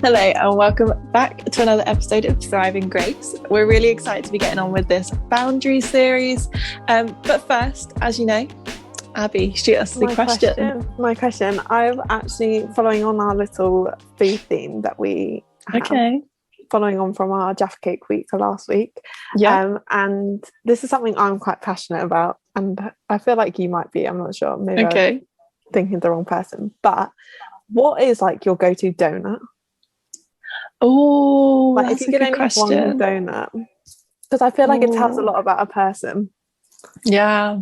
Hello and welcome back to another episode of Thriving Grace. We're really excited to be getting on with this boundary series. But first, as you know, Abby, shoot us the question. My question. I'm actually following on our little food theme that we have. Okay. Following on from our Jaffa Cake week last week. Yeah. And this is something I'm quite passionate about. And I feel like you might be. I'm not sure. Maybe I'm thinking the wrong person. But what is like your go-to donut? Oh, like that's if you a could good only have one question. donut, because I feel like it tells a lot about a person. Yeah.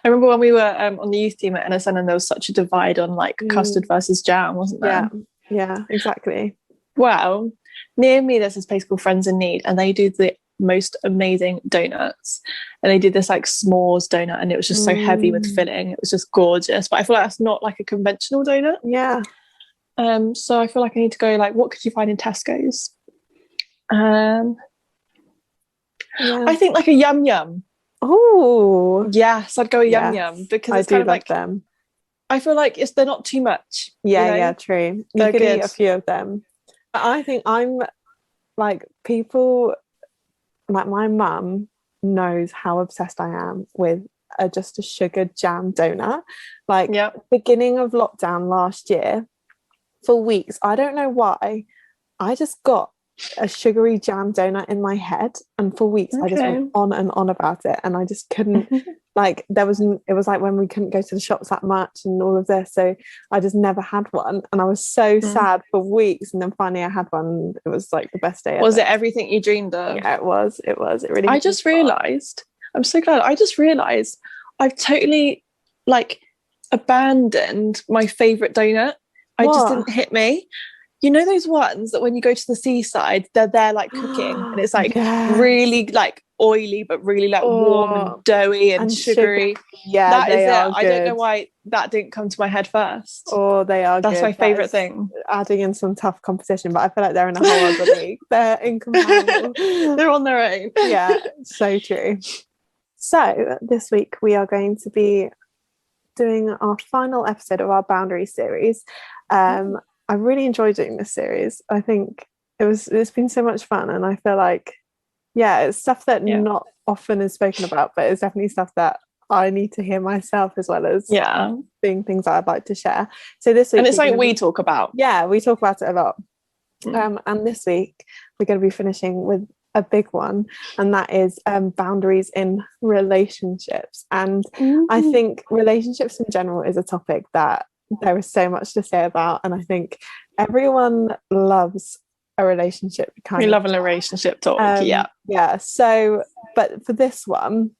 I remember when we were on the youth team at NSN and there was such a divide on like custard versus jam, wasn't there? Yeah, exactly. Well, near me there's this place called Friends in Need and they do the most amazing donuts, and they did this like s'mores donut and it was just so heavy with filling. It was just gorgeous, but I feel like that's not like a conventional donut. So I feel like I need to go like, what could you find in Tesco's? I think like a yum yum. Oh yes, I'd go a yum yum because I it's do kind of like like them. I feel like they're not too much. Yeah, true. You could eat a few of them. But I think I'm like, people like my mum knows how obsessed I am with just a sugar jam donut. Like beginning of lockdown last year, for weeks, I don't know why, I just got a sugary jam donut in my head, and for weeks I just went on and on about it, and I just couldn't like it was like when we couldn't go to the shops that much and all of this, so I just never had one, and I was so sad for weeks, and then finally I had one. It was like the best day was ever. It everything you dreamed of? Yeah, it was it really I just realized, I'm so glad, I just realized I've totally like abandoned my favorite donut. It just didn't hit me. You know those ones that when you go to the seaside, they're there like cooking and it's like really like oily but really like warm and doughy and sugary. Yeah, that is it. Good. I don't know why that didn't come to my head first. Oh, they are That's good. my favourite thing. Adding in some tough competition, but I feel like they're in a whole other league. They're incomparable. They're on their own. Yeah, so true. So this week we are going to be doing our final episode of our boundary series. I really enjoyed doing this series. I think it's been so much fun, and I feel like it's stuff that not often is spoken about, but it's definitely stuff that I need to hear myself, as well as being things that I'd like to share. So this week, and it's like we talk about we talk about it a lot. And this week we're going to be finishing with a big one, and that is boundaries in relationships. And I think relationships in general is a topic that there is so much to say about, and I think everyone loves a relationship. We love a relationship talk. So but for this one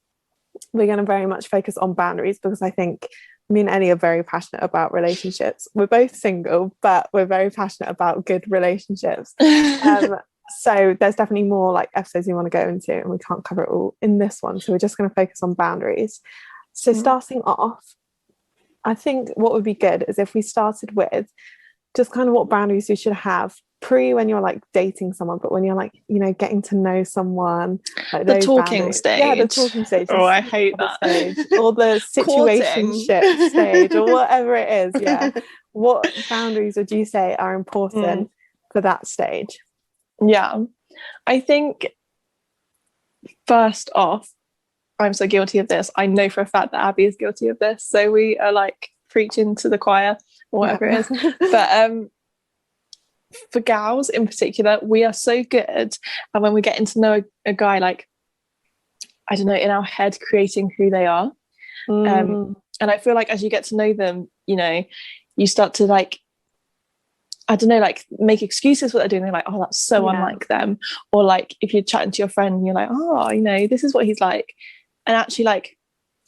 we're going to very much focus on boundaries, because I think me and Ellie are very passionate about relationships. We're both single, but we're very passionate about good relationships. So there's definitely more like episodes we want to go into, and we can't cover it all in this one, so we're just going to focus on boundaries. So starting off, I think what would be good is if we started with just kind of what boundaries you should have when you're like dating someone, but when you're like, getting to know someone, like the talking stage. Yeah, the talking stage. I hate that stage, or the situationship stage, or whatever it is. Yeah. What boundaries would you say are important for that stage? Yeah, I think first off, I'm so guilty of this. I know for a fact that Abby is guilty of this, so we are like preaching to the choir or whatever it is. But for gals in particular, we are so good, and when we're getting to know a guy, like, I don't know, in our head creating who they are, and I feel like as you get to know them, you start to like, I don't know, like make excuses for what they're doing. They're like, oh, that's so unlike them. Or like if you're chatting to your friend and you're like, oh, this is what he's like. And actually, like,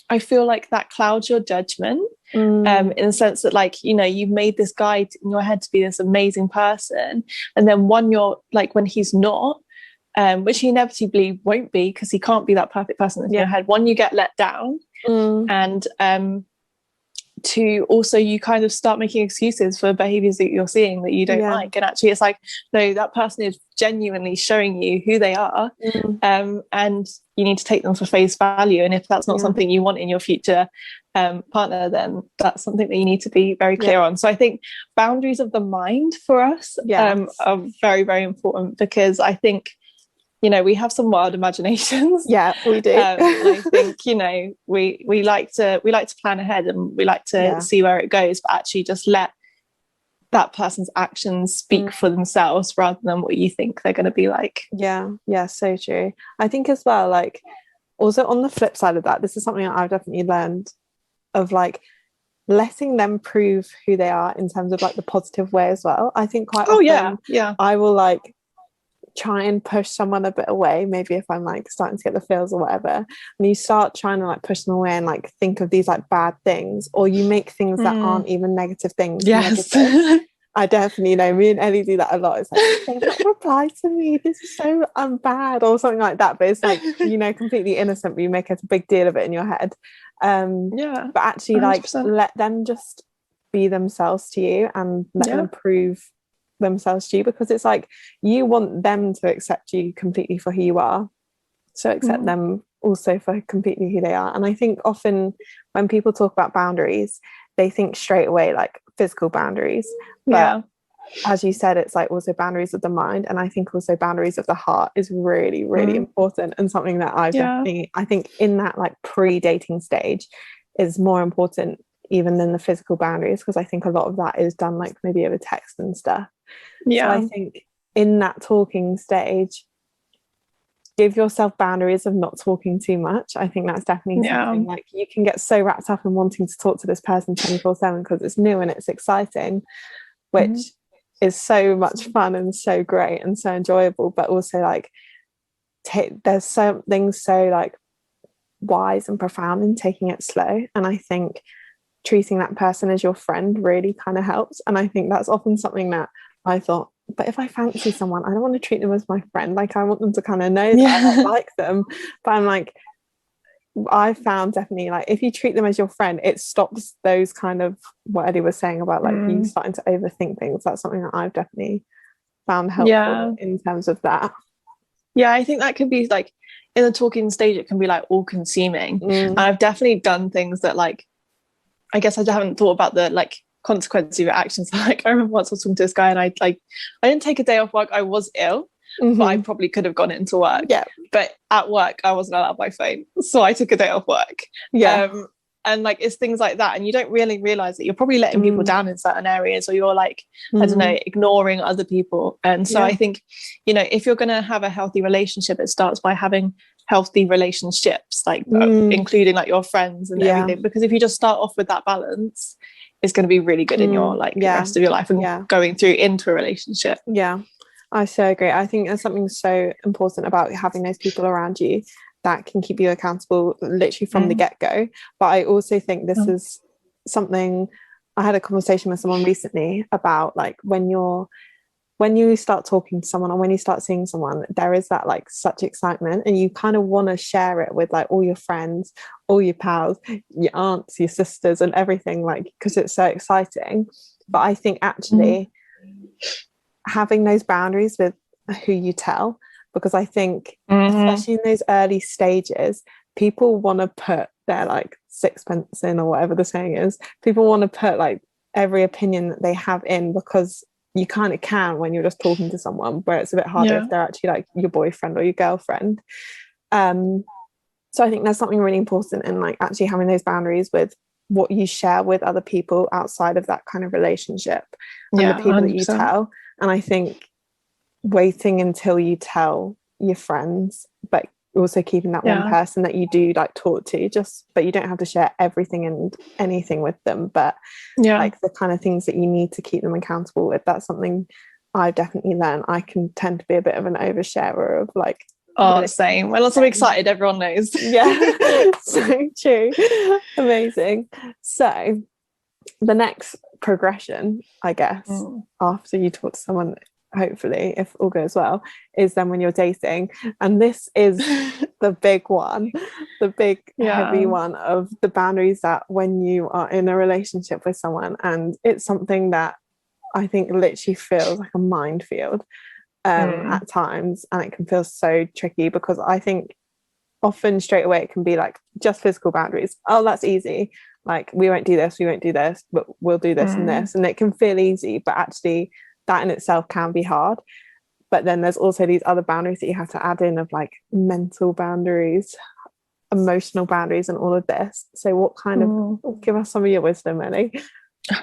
I feel like that clouds your judgment in the sense that, like, you've made this guy in your head to be this amazing person. And then you're like, when he's not, which he inevitably won't be, because he can't be that perfect person in your head. One, you get let down. And to also, you kind of start making excuses for behaviors that you're seeing that you don't like, and actually it's like, no, that person is genuinely showing you who they are, and you need to take them for face value, and if that's not something you want in your future partner, then that's something that you need to be very clear on. So I think boundaries of the mind for us are very, very important, because I think, you know, we have some wild imaginations. Yeah, we do. And I think, you know, we like to plan ahead, and we like to see where it goes, but actually just let that person's actions speak for themselves rather than what you think they're going to be like. Yeah, so true. I think as well, like, also on the flip side of that, this is something that I've definitely learned, of like letting them prove who they are in terms of like the positive way as well. I think quite often I will like try and push someone a bit away, maybe if I'm like starting to get the feels or whatever, and you start trying to like push them away and like think of these like bad things, or you make things that aren't even negative things negative. I definitely know, me and Ellie do that a lot. It's like, they've not replied to me, this is so bad, or something like that, but it's like, you know, completely innocent, but you make it a big deal of it in your head. But actually 100%. Like let them just be themselves to you, and let them prove themselves to you, because it's like you want them to accept you completely for who you are, so accept them also for completely who they are. And I think often when people talk about boundaries, they think straight away like physical boundaries, but as you said, it's like also boundaries of the mind, and I think also boundaries of the heart is really, really important, and something that I've definitely, I think in that like pre-dating stage is more important even than the physical boundaries, because I think a lot of that is done like maybe over text and stuff. So I think in that talking stage, give yourself boundaries of not talking too much. I think that's definitely something, like you can get so wrapped up in wanting to talk to this person 24/7 because it's new and it's exciting, which is so much fun and so great and so enjoyable, but also like there's something so like wise and profound in taking it slow. And I think treating that person as your friend really kind of helps. And I think that's often something that I thought, but if I fancy someone, I don't want to treat them as my friend. Like I want them to kind of know that I like them. But I'm like, I found definitely like if you treat them as your friend, it stops those kind of what Eddie was saying about like you starting to overthink things. That's something that I've definitely found helpful in terms of that. Yeah, I think that could be like in the talking stage, it can be like all consuming. And I've definitely done things that like, I guess I haven't thought about the like consequences of your actions. Like I remember once I was talking to this guy and I didn't take a day off work. I was ill, but I probably could have gone into work. But at work, I wasn't allowed my phone. So I took a day off work. And like it's things like that. And you don't really realize that you're probably letting people down in certain areas, or you're like, I don't know, ignoring other people. And so I think, you know, if you're going to have a healthy relationship, it starts by having healthy relationships, like including like your friends and everything. Because if you just start off with that balance, it's going to be really good in your like rest of your life and going through into a relationship. I so agree. I think there's something so important about having those people around you that can keep you accountable literally from the get-go. But I also think this is something, I had a conversation with someone recently about like when you start talking to someone or when you start seeing someone, there is that like such excitement, and you kind of want to share it with like all your friends, all your pals, your aunts, your sisters and everything, like because it's so exciting. But I think actually having those boundaries with who you tell, because I think especially in those early stages, people want to put their like sixpence in, or whatever the saying is. People want to put like every opinion that they have in, because you kind of can when you're just talking to someone, where it's a bit harder if they're actually like your boyfriend or your girlfriend. So I think there's something really important in like actually having those boundaries with what you share with other people outside of that kind of relationship and the people 100%. That you tell. And I think waiting until you tell your friends, but also keeping that one person that you do like talk to, but you don't have to share everything and anything with them, but like the kind of things that you need to keep them accountable with. That's something I've definitely learned. I can tend to be a bit of an oversharer of like, same. Well, I'm excited, everyone knows. So true. Amazing. So the next progression, I guess, after you talk to someone, hopefully if all goes well, is then when you're dating. And this is the big one, the big heavy one of the boundaries, that when you are in a relationship with someone, and it's something that I think literally feels like a minefield at times, and it can feel so tricky, because I think often straight away it can be like just physical boundaries. Oh, that's easy. like, we won't do this, but we'll do this and this, and it can feel easy, but actually that in itself can be hard. But then there's also these other boundaries that you have to add in, of like mental boundaries, emotional boundaries, and all of this. So what kind of, give us some of your wisdom, Ellie. I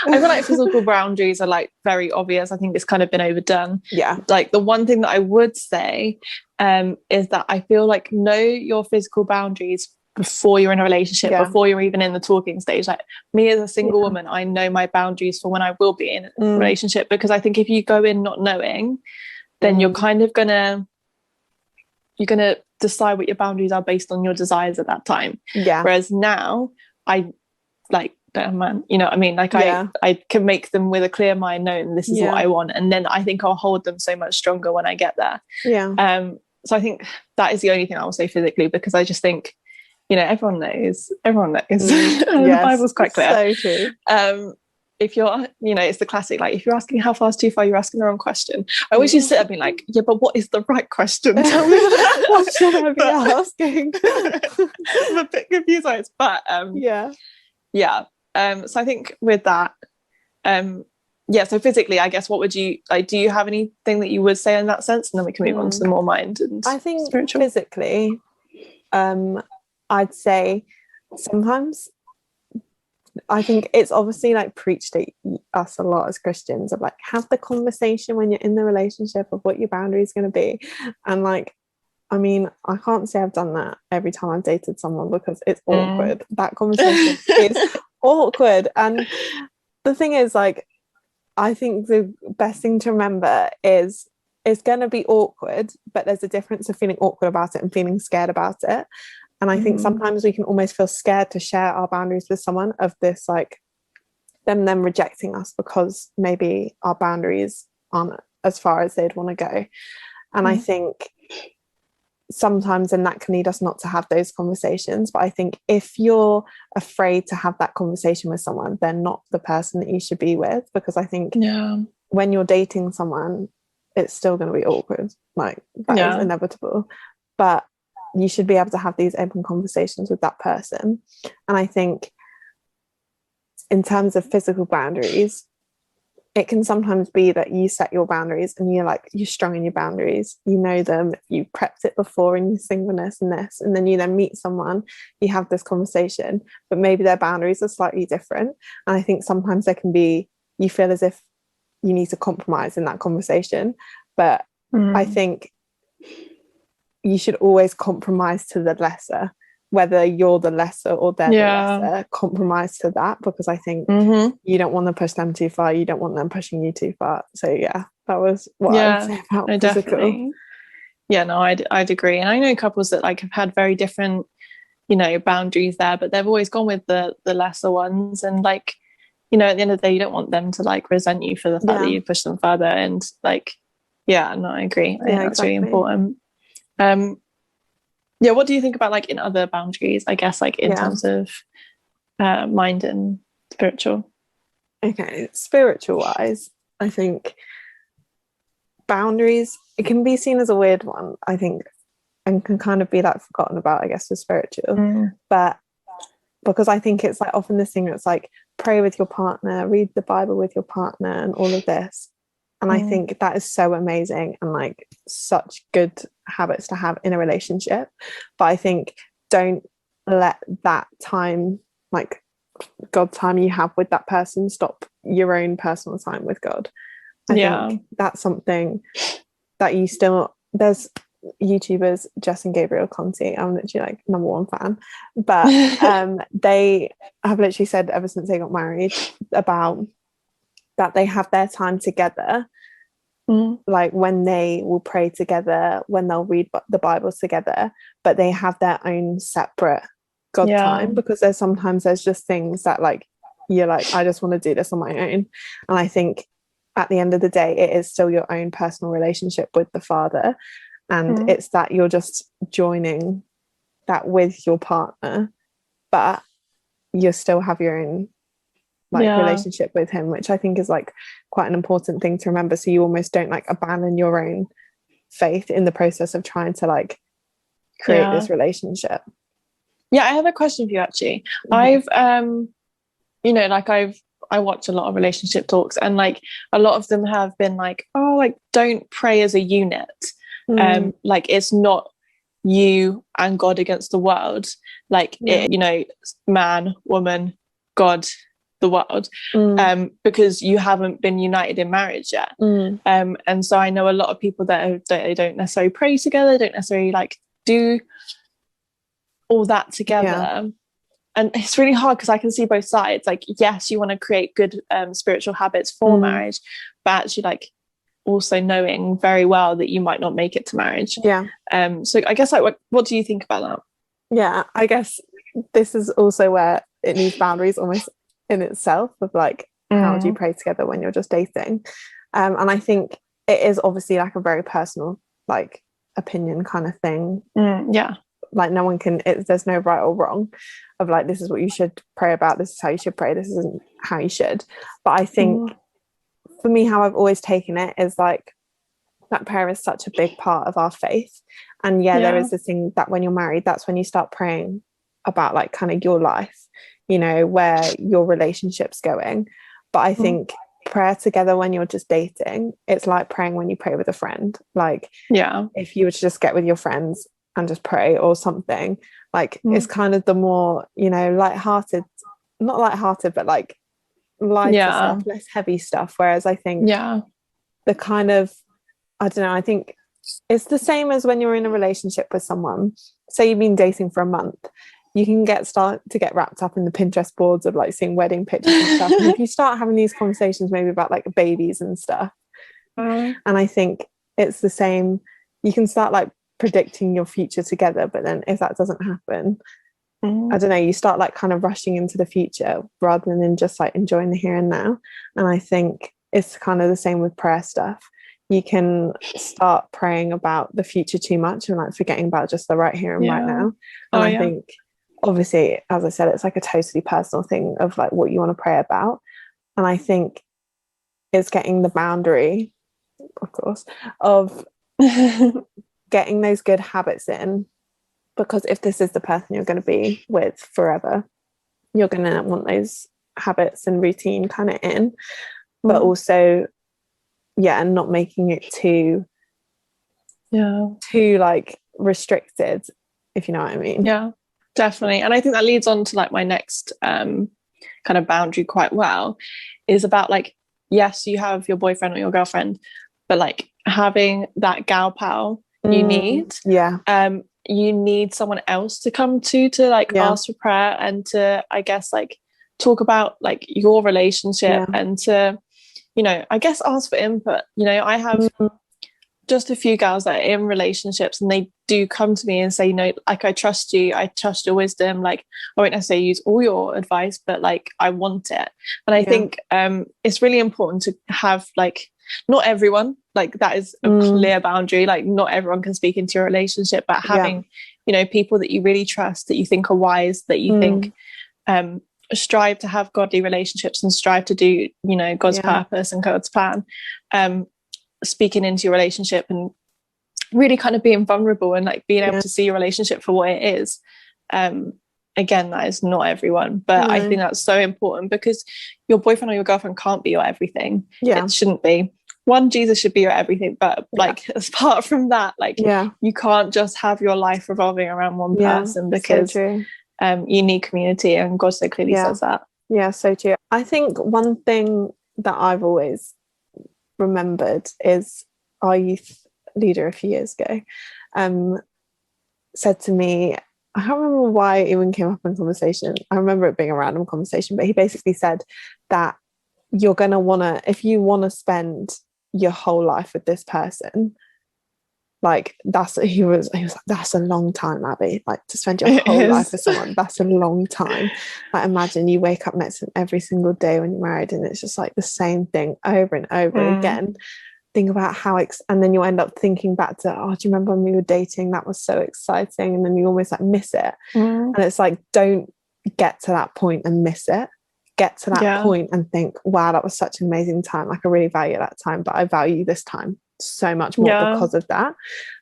feel like physical boundaries are like very obvious. I think it's kind of been overdone. Yeah. Like, the one thing that I would say is that I feel like, know your physical boundaries before you're in a relationship, before you're even in the talking stage. Like, me as a single woman, I know my boundaries for when I will be in a relationship, because I think if you go in not knowing, then you're kind of gonna decide what your boundaries are based on your desires at that time. Whereas now, I like, man, you know what I mean? Like, I can make them with a clear mind, knowing this is what I want, and then I think I'll hold them so much stronger when I get there. So I think that is the only thing I will say physically, because I just think, you know, everyone knows. The Bible's quite clear. So true. If you're, you know, it's the classic, like, if you're asking how far is too far, you're asking the wrong question. I always just sit there being like, yeah, but what is the right question? Tell me. What should I be asking? I'm a bit confused on it, but so I think with that, so physically, I guess, what would you like, do you have anything that you would say in that sense, and then we can move on to the more mind and I think spiritual? Physically, I'd say sometimes, I think it's obviously like preached at us a lot as Christians, of like, have the conversation when you're in the relationship of what your boundary is going to be. And like, I mean, I can't say I've done that every time I've dated someone, because it's awkward. That conversation is awkward. And the thing is, like, I think the best thing to remember is it's going to be awkward, but there's a difference of feeling awkward about it and feeling scared about it. And I think sometimes we can almost feel scared to share our boundaries with someone, of this, like, them rejecting us because maybe our boundaries aren't as far as they'd want to go. And I think sometimes then that can lead us not to have those conversations. But I think if you're afraid to have that conversation with someone, they're not the person that you should be with, because I think when you're dating someone, it's still going to be awkward. Like, that is inevitable. But you should be able to have these open conversations with that person. And I think in terms of physical boundaries, it can sometimes be that you set your boundaries and you're strong in your boundaries, you know them, you prepped it before in your singleness and this, and then you meet someone, you have this conversation, but maybe their boundaries are slightly different. And I think sometimes there can be, you feel as if you need to compromise in that conversation. But I think you should always compromise to the lesser, whether you're the lesser or they're the lesser, compromise to that, because I think you don't want to push them too far, you don't want them pushing you too far. So that was what I would say about physical. Definitely. I'd agree. And I know couples that like have had very different, you know, boundaries there, but they've always gone with the lesser ones. And like, you know, at the end of the day, you don't want them to like resent you for the fact that you push them further. And like, I agree. I think that's really important. What do you think about like in other boundaries, I guess, like in terms of mind and spiritual? Okay, spiritual wise, I think boundaries, it can be seen as a weird one, I think, and can kind of be like forgotten about, I guess, with spiritual. But because I think it's like often this thing that's like, pray with your partner, read the Bible with your partner, and all of this. And I think that is so amazing and like such good habits to have in a relationship. But I think don't let that time, like God time you have with that person, stop your own personal time with God. I think that's something that you still, there's YouTubers, Jess and Gabriel Conti, I'm literally like #1 fan, but they have literally said ever since they got married about that they have their time together, like when they will pray together, when they'll read the Bibles together, but they have their own separate God time, because there's just things that like you're like, I just want to do this on my own. And I think at the end of the day, it is still your own personal relationship with the Father, and it's that you're just joining that with your partner, but you still have your own relationship with him, which I think is like quite an important thing to remember. So you almost don't like abandon your own faith in the process of trying to like create this relationship. Yeah, I have a question for you actually. I've you know, like I watch a lot of relationship talks, and like a lot of them have been like, oh, like don't pray as a unit. Like it's not you and God against the world. Like it, you know, man, woman, God, the world. Because you haven't been united in marriage yet. And so I know a lot of people that they don't necessarily pray together, don't necessarily like do all that together. And it's really hard because I can see both sides. Like, yes, you want to create good spiritual habits for marriage, but actually like also knowing very well that you might not make it to marriage. So I guess like what do you think about that? I guess this is also where it needs boundaries almost in itself, of like how do you pray together when you're just dating. And I think it is obviously like a very personal like opinion kind of thing. Like no one can, there's no right or wrong of like, this is what you should pray about, this is how you should pray, this isn't how you should. But I think for me, how I've always taken it is like that prayer is such a big part of our faith. And there is this thing that when you're married, that's when you start praying about like kind of your life, you know, where your relationship's going. But I think prayer together when you're just dating, it's like praying when you pray with a friend. Like if you were to just get with your friends and just pray or something, like it's kind of the more, you know, lighthearted, not lighthearted, but like lighter stuff, less heavy stuff. Whereas I think the kind of, I don't know, I think it's the same as when you're in a relationship with someone. Say you've been dating for a month, you can start to get wrapped up in the Pinterest boards of like seeing wedding pictures and stuff. And if you start having these conversations maybe about like babies and stuff, and I think it's the same, you can start like predicting your future together, but then if that doesn't happen, I don't know, you start like kind of rushing into the future rather than just like enjoying the here and now. And I think it's kind of the same with prayer stuff. You can start praying about the future too much and like forgetting about just the right here and right now. And I think obviously, as I said, it's like a totally personal thing of like what you want to pray about. And I think it's getting the boundary, of course, of getting those good habits in, because if this is the person you're going to be with forever, you're going to want those habits and routine kind of in, but also and not making it too like restricted, if you know what I mean. Definitely. And I think that leads on to like my next kind of boundary quite well, is about like, yes, you have your boyfriend or your girlfriend, but like having that gal pal you need. You need someone else to come to like ask for prayer and to, I guess, like talk about like your relationship and to, you know, I guess ask for input. You know, I have just a few girls that are in relationships and they do come to me and say, you know, like, I trust you, I trust your wisdom. Like, I won't necessarily use all your advice, but like, I want it. And I think it's really important to have like, not everyone, like that is a clear boundary. Like not everyone can speak into your relationship, but having, you know, people that you really trust, that you think are wise, that you think strive to have godly relationships and strive to do, you know, God's purpose and God's plan, speaking into your relationship and really kind of being vulnerable and like being able to see your relationship for what it is. Again, that is not everyone, but I think that's so important, because your boyfriend or your girlfriend can't be your everything. It shouldn't be. One, Jesus should be your everything, but like apart from that, like you can't just have your life revolving around one person, because you need community, and God so clearly says that. So true. I think one thing that I've always remembered is our youth leader a few years ago said to me, I can't remember why it even came up in conversation, I remember it being a random conversation, but he basically said that you're going to want to, if you want to spend your whole life with this person, like he was like, that's a long time, Abby, like to spend your whole life with someone, that's a long time. Like imagine you wake up next to them every single day when you're married and it's just like the same thing over and over again. Think about how and then you end up thinking back to, oh, do you remember when we were dating, that was so exciting, and then you almost like miss it. And it's like, don't get to that point and miss it. Get to that point and think, wow, that was such an amazing time, like I really value that time, but I value this time so much more because of that.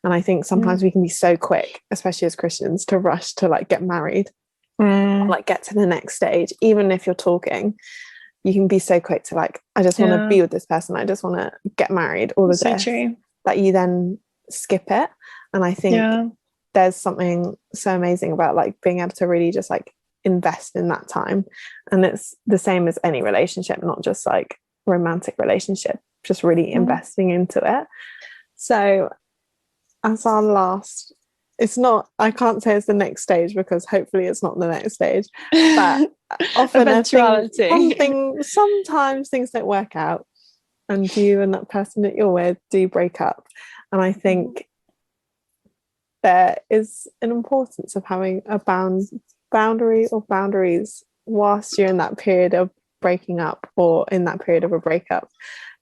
And I think sometimes we can be so quick, especially as Christians, to rush to like get married, like get to the next stage. Even if you're talking, you can be so quick to like, I just want to be with this person, I just want to get married, all of this, that you then skip it. And I think there's something so amazing about like being able to really just like invest in that time. And it's the same as any relationship, not just like romantic relationship, just really investing into it. So as our last, it's not, I can't say it's the next stage because hopefully it's not the next stage, but often eventuality. Sometimes things don't work out and you and that person that you're with do break up. And I think there is an importance of having a boundary or boundaries whilst you're in that period of breaking up or in that period of a breakup,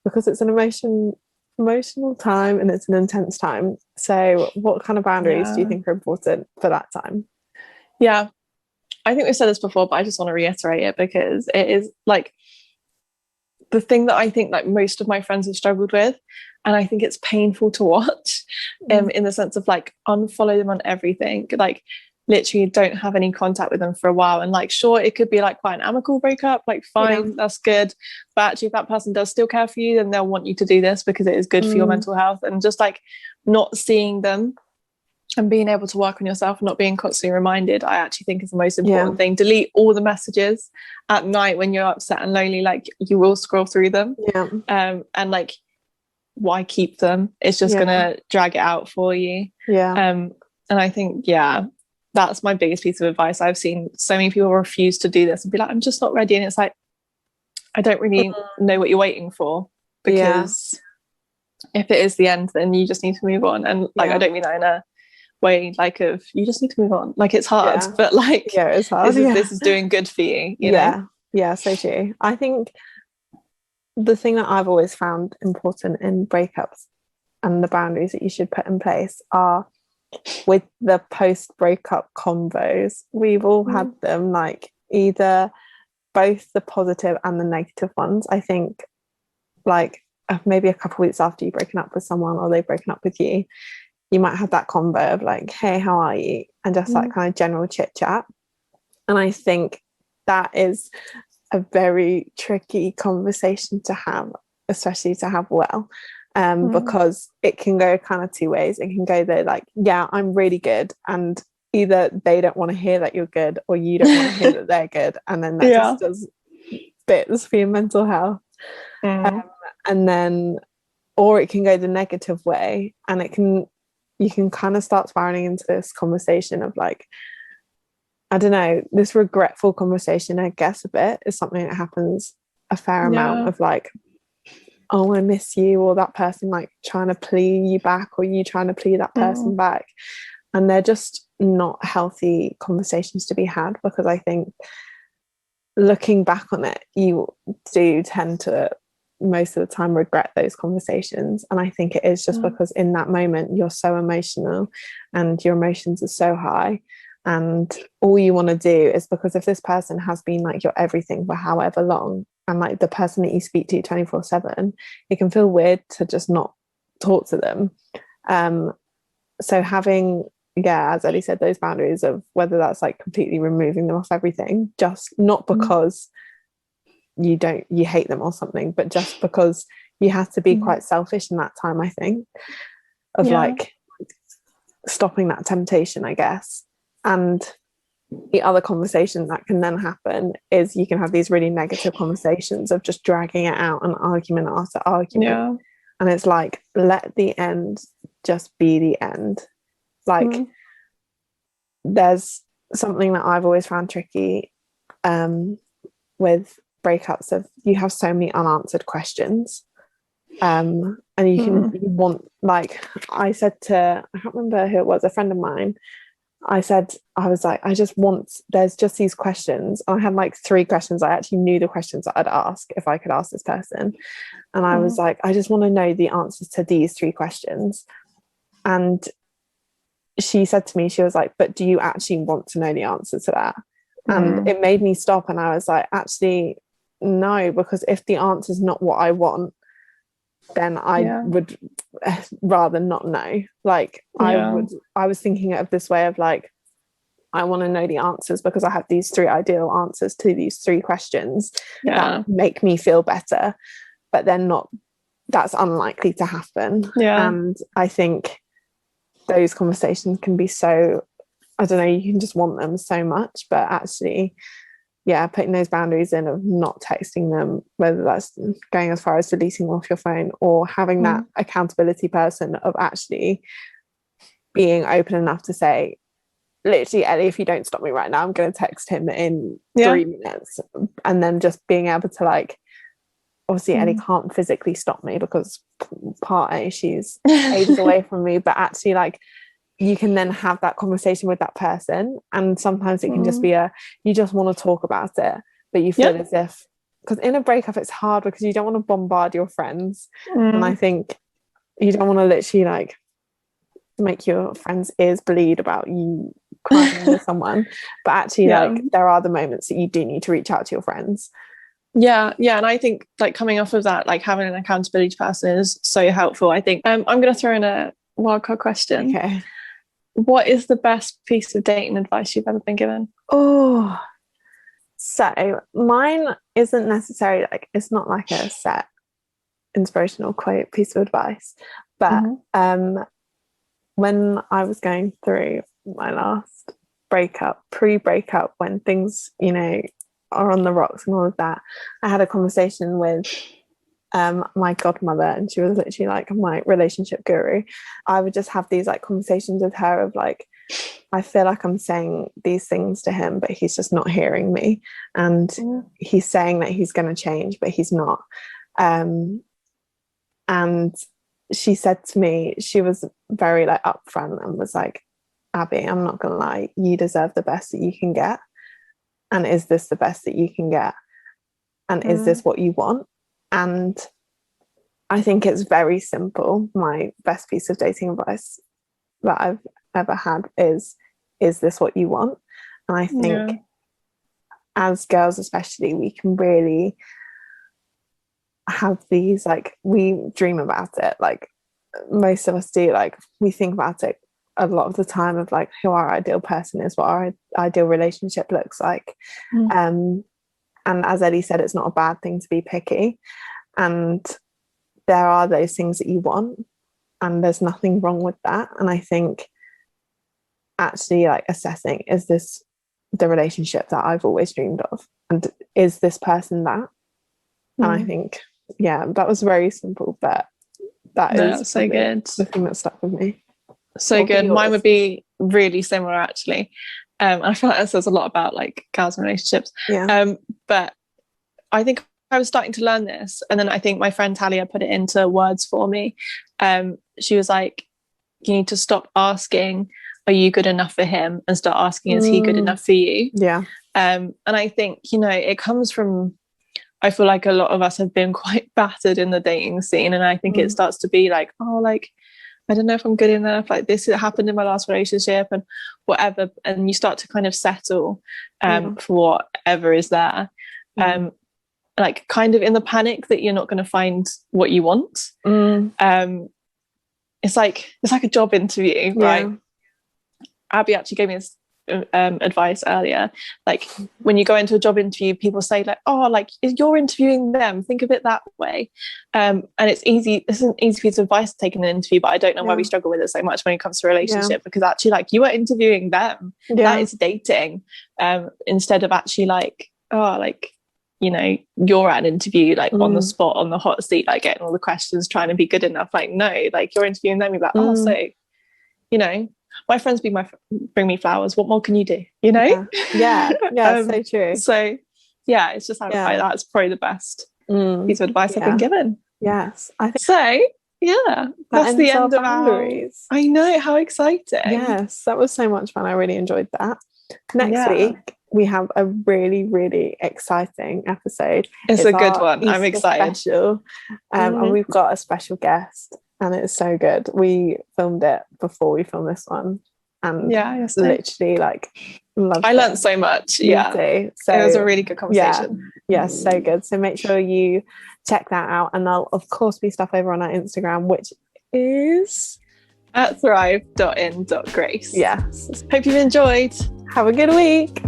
because it's an emotional time and it's an intense time. So what kind of boundaries do you think are important for that time? I think we've said this before, but I just want to reiterate it because it is like the thing that I think like most of my friends have struggled with, and I think it's painful to watch in the sense of like unfollow them on everything, like literally don't have any contact with them for a while. And like, sure, it could be like quite an amicable breakup, like fine, that's good, but actually if that person does still care for you, then they'll want you to do this because it is good for your mental health. And just like not seeing them and being able to work on yourself and not being constantly reminded, I actually think is the most important thing. Delete all the messages at night when you're upset and lonely, like you will scroll through them, and like why keep them? It's just gonna drag it out for you. And I think that's my biggest piece of advice. I've seen so many people refuse to do this and be like, I'm just not ready. And it's like, I don't really know what you're waiting for, because if it is the end, then you just need to move on. And like, I don't mean that in a way like of you just need to move on. Like it's hard, but like it's hard. This is doing good for you, you know? Yeah, so true. I think the thing that I've always found important in breakups and the boundaries that you should put in place are with the post-breakup convos. We've all had them, like either both the positive and the negative ones. I think like maybe a couple of weeks after you've broken up with someone or they've broken up with you, you might have that convo of like, hey, how are you? And just that kind of general chit chat. And I think that is a very tricky conversation to have, especially to have because it can go kind of two ways. It can go there like, yeah, I'm really good, and either they don't want to hear that you're good or you don't want to hear that they're good, and then that just does bits for your mental health. And then, or it can go the negative way, and you can kind of start spiraling into this conversation of like, I don't know, this regretful conversation, I guess a bit, is something that happens a fair amount of like, oh, I miss you, or that person like trying to plea you back, or you trying to plea that person back. And they're just not healthy conversations to be had, because I think looking back on it, you do tend to most of the time regret those conversations. And I think it is just because in that moment you're so emotional and your emotions are so high, and all you want to do is, because if this person has been like your everything for however long, and like the person that you speak to 24/7, it can feel weird to just not talk to them. So having, as Ellie said, those boundaries of whether that's like completely removing them off everything, just not because you hate them or something, but just because you have to be quite selfish in that time, I think, of like stopping that temptation, I guess. And the other conversation that can then happen is you can have these really negative conversations of just dragging it out, and argument after argument. And it's like, let the end just be the end. Like there's something that I've always found tricky with breakups of, you have so many unanswered questions, and you want, like I said to, I can't remember who it was, a friend of mine, I was like, there's just these questions. I had like 3 questions. I actually knew the questions that I'd ask if I could ask this person. And I was like, I just want to know the answers to these 3 questions. And she said to me, she was like, but do you actually want to know the answer to that? And it made me stop. And I was like, actually, no, because if the answer is not what I want, then I would rather not know. Like I was thinking of this way of like, I want to know the answers because I have these 3 ideal answers to these 3 questions that make me feel better, but then that's unlikely to happen. And I think those conversations can be so, I don't know, you can just want them so much, but actually putting those boundaries in of not texting them, whether that's going as far as deleting off your phone or having that accountability person of actually being open enough to say, literally, Ellie, if you don't stop me right now, I'm going to text him in 3 minutes. And then just being able to like, obviously Ellie can't physically stop me because part A, she's ages away from me, but actually like you can then have that conversation with that person, and sometimes it can just be you just want to talk about it, but you feel as if, because in a breakup it's hard because you don't want to bombard your friends, and I think you don't want to literally like make your friends' ears bleed about you crying with someone, but actually like there are the moments that you do need to reach out to your friends. And I think like coming off of that, like having an accountability person is so helpful. I think I'm going to throw in a wildcard question. Okay. What is the best piece of dating advice you've ever been given? Oh, so mine isn't necessarily like, it's not like a set inspirational quote piece of advice, but when I was going through my last pre-breakup, when things, you know, are on the rocks and all of that, I had a conversation with my godmother, and she was literally like my relationship guru. I would just have these like conversations with her of like, I feel like I'm saying these things to him, but he's just not hearing me, and he's saying that he's going to change, but he's not. And she said to me, she was very like upfront and was like, Abby, I'm not gonna lie, you deserve the best that you can get, and is this the best that you can get, and is this what you want? And I think it's very simple. My best piece of dating advice that I've ever had is this what you want? And I think as girls especially, we can really have these, like, we dream about it, like most of us do, like we think about it a lot of the time of like who our ideal person is, what our ideal relationship looks like. And as Ellie said, it's not a bad thing to be picky, and there are those things that you want, and there's nothing wrong with that. And I think actually like assessing, is this the relationship that I've always dreamed of, and is this person that? And I think that was very simple, but that is so good, the thing that stuck with me. So what good. Mine would be really similar actually. I feel like that says a lot about like girls and relationships. But I think I was starting to learn this, and then I think my friend Talia put it into words for me. She was like, you need to stop asking, are you good enough for him, and start asking, is he good enough for you? And I think, you know, it comes from, I feel like a lot of us have been quite battered in the dating scene, and I think it starts to be like, oh, like I don't know if I'm good enough, like this happened in my last relationship and whatever, and you start to kind of settle for whatever is there, like kind of in the panic that you're not going to find what you want. It's like a job interview, right? Abby actually gave me this advice earlier, like when you go into a job interview, people say like, oh, like you're interviewing them, think of it that way, and it's an easy piece of advice to take in an interview, but I don't know why we struggle with it so much when it comes to a relationship, because actually like you are interviewing them, that is dating, instead of actually like, oh, like, you know, you're at an interview like on the spot, on the hot seat, like getting all the questions, trying to be good enough. Like no, like you're interviewing them, you're like, oh, so, you know, my friends bring me flowers, what more can you do, you know? So true. So yeah, it's just like that's probably the best piece of advice I've been given. I think so. Yeah, that's the end of boundaries. I know, how exciting. Yes, that was so much fun. I really enjoyed that. Next week we have a really, really exciting episode. It's a good one. Easter, I'm excited. Special. And we've got a special guest, and it's so good. We filmed it before we filmed this one, and literally like loved I learned so much. Me too. So it was a really good conversation. Yeah, so good. So make sure you check that out, and there'll of course be stuff over on our Instagram, which is at thrive.in.grace. Yes. Hope you've enjoyed. Have a good week.